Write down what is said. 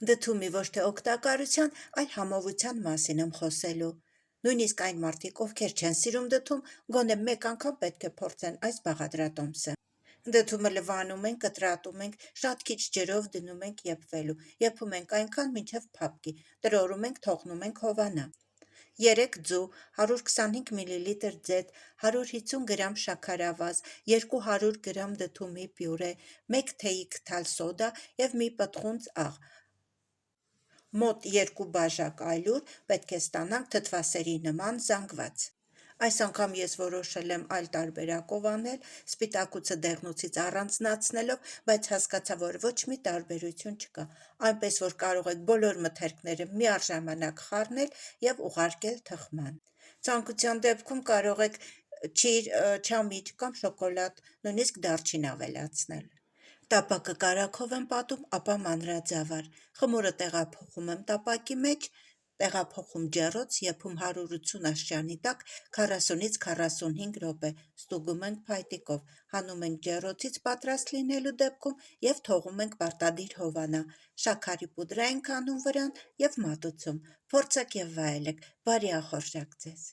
Դդումի ոչ թե օգտակարության, այլ համովության մասին եմ խոսելու։ Նույնիսկ այն մարդիկ, ովքեր չեն սիրում դդում, գոնե մեկ անգամ պետք է փորձեն այս բաղադրատոմսը։ Դդումը լվանում ենք, կտրատում ենք, շատ քիչ ջրով դնում ենք եփվելու, եփում ենք այնքան, մինչև փափկի, տրորում ենք, թողնում ենք հովանա։ 3 ձու, 125 մլ ձետ, 150 գրամ շաքարավազ, 200 գրամ դդումի պյուրե, 1 թեյի քթալ սոդա և մի պտղունց աղ, մոտ 2 բաժակ ալյուր պետք է ստանանք թթվասերի նման զանգված։ Այս անգամ ես որոշել եմ այլ տարբերակով անել, սպիտակուցը դեղնուցից առանձնացնելով, բայց հասկացա, որ ոչ մի տարբերություն չկա, այնպես որ կարող եք բոլոր մթերքները միառժամանակ խառնել և ուղարկել թխման։ Ցանկության դեպքում կարող եք ջիր, չամիչ կամ շոկոլադ, նույնիսկ դարչին ավելացնել։ Տապակը կարագով եմ պատում, ապա մանրաձավար։ Խմորը տեղափոխում եմ տապակի մեջ, տեղափոխում ջեռոց, եփում 180 աստիճանի տակ 40-ից 45 րոպե, ստուգում ենք փայտիկով, հանում ենք ջեռոցից պատրաստ լինելու դեպքում և թողում ենք պարտադիր հովանա։ Շաքարի պուդրա ենք անում վրան և մատուցում։ Փորձեք և վայելեք, բարի ախորժակ ձեզ։